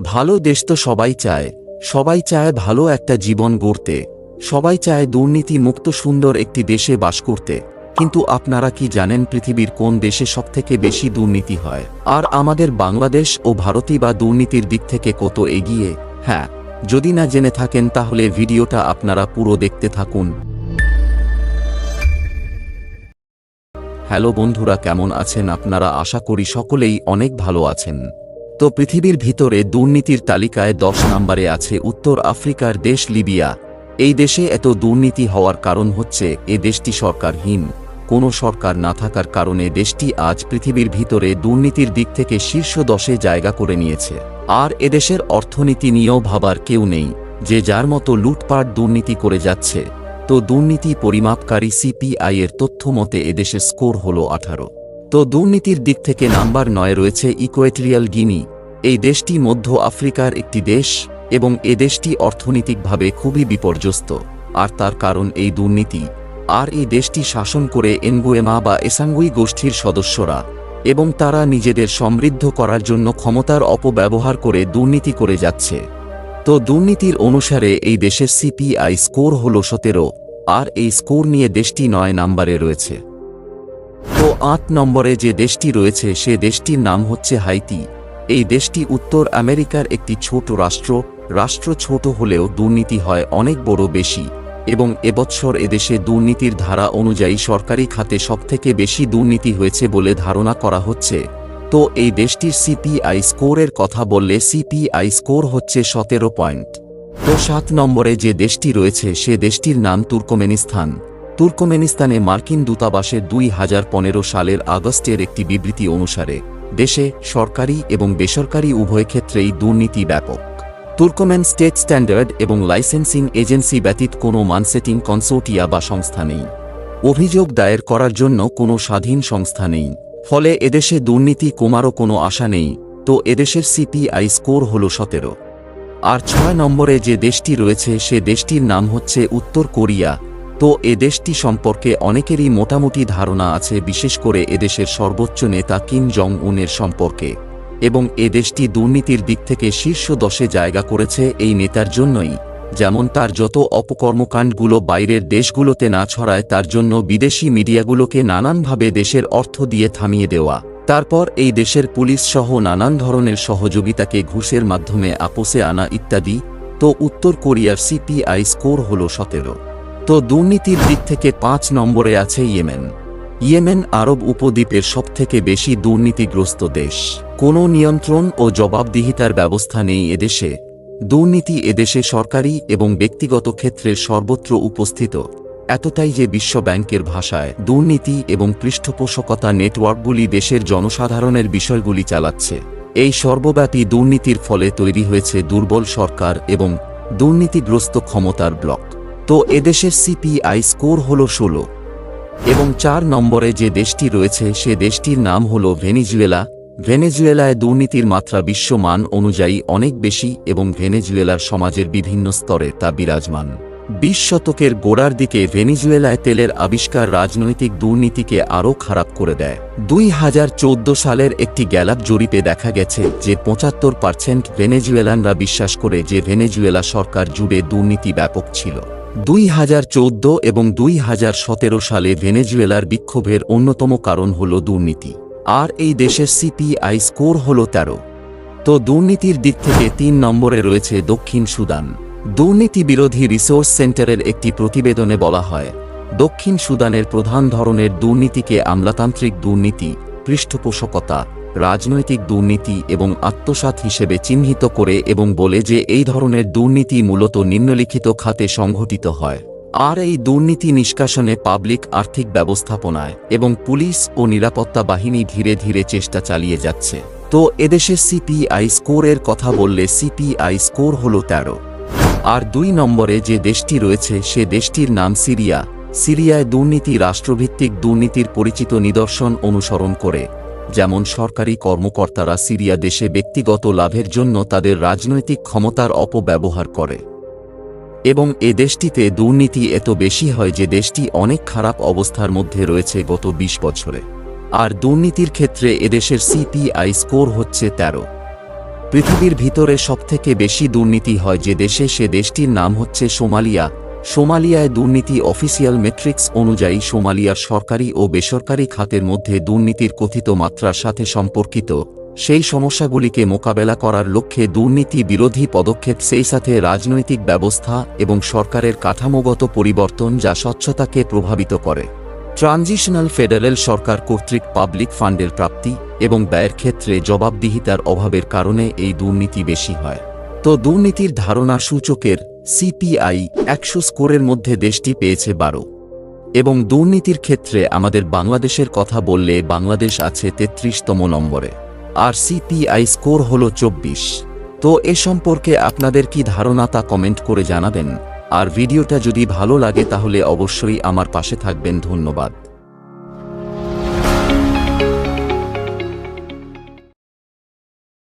ভালো দেশ তো সবাই চায় ভালো একটা জীবন গড়তে, সবাই চায় দুর্নীতি মুক্ত সুন্দর একটি দেশে বাস করতে। কিন্তু আপনারা কি জানেন পৃথিবীর কোন দেশে সবথেকে বেশি দুর্নীতি হয়? আর আমাদের বাংলাদেশ ও ভারতই বা দুর্নীতির দিক থেকে কত এগিয়ে? হ্যাঁ, যদি না জেনে থাকেন তাহলে ভিডিওটা আপনারা পুরো দেখতে থাকুন। হ্যালো বন্ধুরা, কেমন আছেন আপনারা? আশা করি সকলেই অনেক ভালো আছেন। তো পৃথিবীর ভিতরে দুর্নীতির তালিকায় 10 নম্বরে আছে উত্তর আফ্রিকার দেশ লিবিয়া। এই দেশে এত দুর্নীতি হওয়ার কারণ হচ্ছে এ দেশটি সরকারহীন। কোনো সরকার না থাকার কারণে দেশটি আজ পৃথিবীর ভিতরে দুর্নীতির দিক থেকে শীর্ষ 10-এ জায়গা করে নিয়েছে। আর এদেশের অর্থনীতি নিয়েও ভাবার কেউ নেই, যে যার মতো লুটপাট দুর্নীতি করে যাচ্ছে। তো দুর্নীতি পরিমাপকারী সিপিআই এর তথ্য মতে এদেশের স্কোর হল 18। তো দুর্নীতির দিক থেকে নাম্বার 9 রয়েছে ইকুয়েটরিয়াল গিনি। এই দেশটি মধ্য আফ্রিকার একটি দেশ এবং এ দেশটি অর্থনৈতিকভাবে খুবই বিপর্যস্ত। আর তার কারণ এই দুর্নীতি। আর এই দেশটি শাসন করে এনগুয়েমা বা এসাঙ্গুই গোষ্ঠীর সদস্যরা, এবং তারা নিজেদের সমৃদ্ধ করার জন্য ক্ষমতার অপব্যবহার করে দুর্নীতি করে যাচ্ছে। তো দুর্নীতির অনুসারে এই দেশের সিপিআই স্কোর হল 17, আর এই স্কোর নিয়ে দেশটি 9 নম্বরে রয়েছে। তো 8 নম্বরে যে দেশটি রয়েছে সে দেশটির নাম হচ্ছে হাইতি। এই দেশটি উত্তর আমেরিকার একটি ছোট রাষ্ট্র ছোট হলেও দুর্নীতি হয় অনেক বড় বেশি, এবং এবছর এদেশে দুর্নীতির ধারা অনুযায়ী সরকারি খাতে সবথেকে বেশি দুর্নীতি হয়েছে বলে ধারণা করা হচ্ছে। তো এই দেশটির সিপিআই স্কোরের কথা বললে সিপিআই স্কোর হচ্ছে 17 পয়েন্ট। তো 7 নম্বরে যে দেশটি রয়েছে সে দেশটির নাম তুর্কমেনিস্তান। তুর্কমেনিস্তানে মার্কিন দূতাবাসের 2015 সালের আগস্টের একটি বিবৃতি অনুসারে দেশে সরকারি এবং বেসরকারি উভয় ক্ষেত্রেই দুর্নীতি ব্যাপক। তুর্কমেন স্টেট স্ট্যান্ডার্ড এবং লাইসেন্সিং এজেন্সি ব্যতীত কোনো মানসেটিং কনসোর্টিয়া বা সংস্থা নেই। অভিযোগ দায়ের করার জন্য কোনো স্বাধীন সংস্থা নেই। ফলে এদেশে দুর্নীতি কমারও কোনো আশা নেই। তো এদেশের সিপিআই স্কোর হল 17। আর 6 নম্বরে যে দেশটি রয়েছে সে দেশটির নাম হচ্ছে উত্তর কোরিয়া। তো এ দেশটি সম্পর্কে অনেকেরই মোটামুটি ধারণা আছে, বিশেষ করে এদেশের সর্বোচ্চ নেতা কিম জং উনের সম্পর্কে। এবং এ দেশটি দুর্নীতির দিক থেকে শীর্ষ 10-এ জায়গা করেছে এই নেতার জন্যই। যেমন তার যত অপকর্মকাণ্ডগুলো বাইরের দেশগুলোতে না ছড়ায় তার জন্য বিদেশি মিডিয়াগুলোকে নানানভাবে দেশের অর্থ দিয়ে থামিয়ে দেওয়া, তারপর এই দেশের পুলিশ সহ নানান ধরনের সহযোগিতাকে ঘুষের মাধ্যমে আপোসে আনা ইত্যাদি। তো উত্তর কোরিয়ার সিপিআই স্কোর হল 17। তো দুর্নীতির দিক থেকে 5 নম্বরে আছে ইয়েমেন আরব উপদ্বীপের সবথেকে বেশি দুর্নীতিগ্রস্ত দেশ। কোনো নিয়ন্ত্রণ ও জবাবদিহিতার ব্যবস্থা নেই এদেশে। দুর্নীতি এদেশে সরকারি এবং ব্যক্তিগত ক্ষেত্রে সর্বত্র উপস্থিত, এতটাই যে বিশ্ব ব্যাংকের ভাষায় দুর্নীতি এবং পৃষ্ঠপোষকতা নেটওয়ার্কগুলি দেশের জনসাধারণের বিষয়গুলি চালাচ্ছে। এই সর্বব্যাপী দুর্নীতির ফলে তৈরি হয়েছে দুর্বল সরকার এবং দুর্নীতিগ্রস্ত ক্ষমতার ব্লক। তো এদেশের সিপিআই স্কোর হল 16। এবং 4 নম্বরে যে দেশটি রয়েছে সে দেশটির নাম হল ভেনেজুয়েলা। ভেনেজুয়েলায় দুর্নীতির মাত্রা বিশ্বমান অনুযায়ী অনেক বেশি এবং ভেনেজুয়েলার সমাজের বিভিন্ন স্তরে তা বিরাজমান। 20 শতকের গোড়ার দিকে ভেনেজুয়েলায় তেলের আবিষ্কার রাজনৈতিক দুর্নীতিকে আরও খারাপ করে দেয়। 2014 সালের একটি গ্যালাপ জরিপে দেখা গেছে যে 75% ভেনেজুয়েলানরা বিশ্বাস করে যে ভেনেজুয়েলা সরকার জুড়ে দুর্নীতি ব্যাপক ছিল। 2014 এবং 2017 সালে ভেনেজুয়েলার বিক্ষোভের অন্যতম কারণ হল দুর্নীতি। আর এই দেশের সিপিআই স্কোর হল 13। তো দুর্নীতির দিক থেকে 3 নম্বরে রয়েছে দক্ষিণ সুদান। দুর্নীতি বিরোধী রিসোর্স সেন্টারের একটি প্রতিবেদনে বলা হয়, দক্ষিণ সুদানের প্রধান ধরনের দুর্নীতিকে আমলাতান্ত্রিক দুর্নীতি, পৃষ্ঠপোষকতা, রাজনৈতিক দুর্নীতি এবং আত্মসাৎ হিসেবে চিহ্নিত করে এবং বলে যে এই ধরনের দুর্নীতি মূলত নিম্নলিখিত খাতে সংঘটিত হয়। আর এই দুর্নীতি নিষ্কাশনে পাবলিক আর্থিক ব্যবস্থাপনায় এবং পুলিশ ও নিরাপত্তা বাহিনী ধীরে ধীরে চেষ্টা চালিয়ে যাচ্ছে। তো এদেশের সিপিআই স্কোরের কথা বললে সিপিআই স্কোর হল 13। আর 2 নম্বরে যে দেশটি রয়েছে সে দেশটির নাম সিরিয়া। সিরিয়ায় দুর্নীতি রাষ্ট্রভিত্তিক দুর্নীতির পরিচিত নিদর্শন অনুসরণ করে। যেমন সরকারি কর্মকর্তারা সিরিয়া দেশে ব্যক্তিগত লাভের জন্য তাদের রাজনৈতিক ক্ষমতার অপব্যবহার করে, এবং এ দেশটিতে দুর্নীতি এত বেশি হয় যে দেশটি অনেক খারাপ অবস্থার মধ্যে রয়েছে গত 20 বছরে। আর দুর্নীতির ক্ষেত্রে এদেশের সিপিআই স্কোর হচ্ছে 13। পৃথিবীর ভিতরে সবথেকে বেশি দুর্নীতি হয় যে দেশে, সে দেশটির নাম হচ্ছে সোমালিয়া। সোমালিয়ায় দুর্নীতি অফিসিয়াল মেট্রিক্স অনুযায়ী সোমালিয়ার সরকারি ও বেসরকারি খাতের মধ্যে দুর্নীতির কথিত মাত্রার সাথে সম্পর্কিত। সেই সমস্যাগুলিকে মোকাবেলা করার লক্ষ্যে দুর্নীতি বিরোধী পদক্ষেপ, সেই সাথে রাজনৈতিক ব্যবস্থা এবং সরকারের কাঠামোগত পরিবর্তন যা স্বচ্ছতাকে প্রভাবিত করে। ট্রানজিশনাল ফেডারেল সরকার কর্তৃক পাবলিক ফান্ডের প্রাপ্তি এবং ব্যয়ের ক্ষেত্রে জবাবদিহিতার অভাবের কারণে এই দুর্নীতি বেশি হয়। তো দুর্নীতির ধারণা সূচকের সিপিআই 100 স্কোরের মধ্যে দেশটি পেয়েছে 12 এবং দুর্নীতির ক্ষেত্রে আমাদের বাংলাদেশের কথা বললে বাংলাদেশ আছে 33তম নম্বরে, আর সিপিআই স্কোর হল 24। তো এ সম্পর্কে আপনাদের কি ধারণা তা কমেন্ট করে জানাবেন। আর ভিডিওটা যদি ভালো লাগে তাহলে অবশ্যই আমার পাশে থাকবেন। ধন্যবাদ।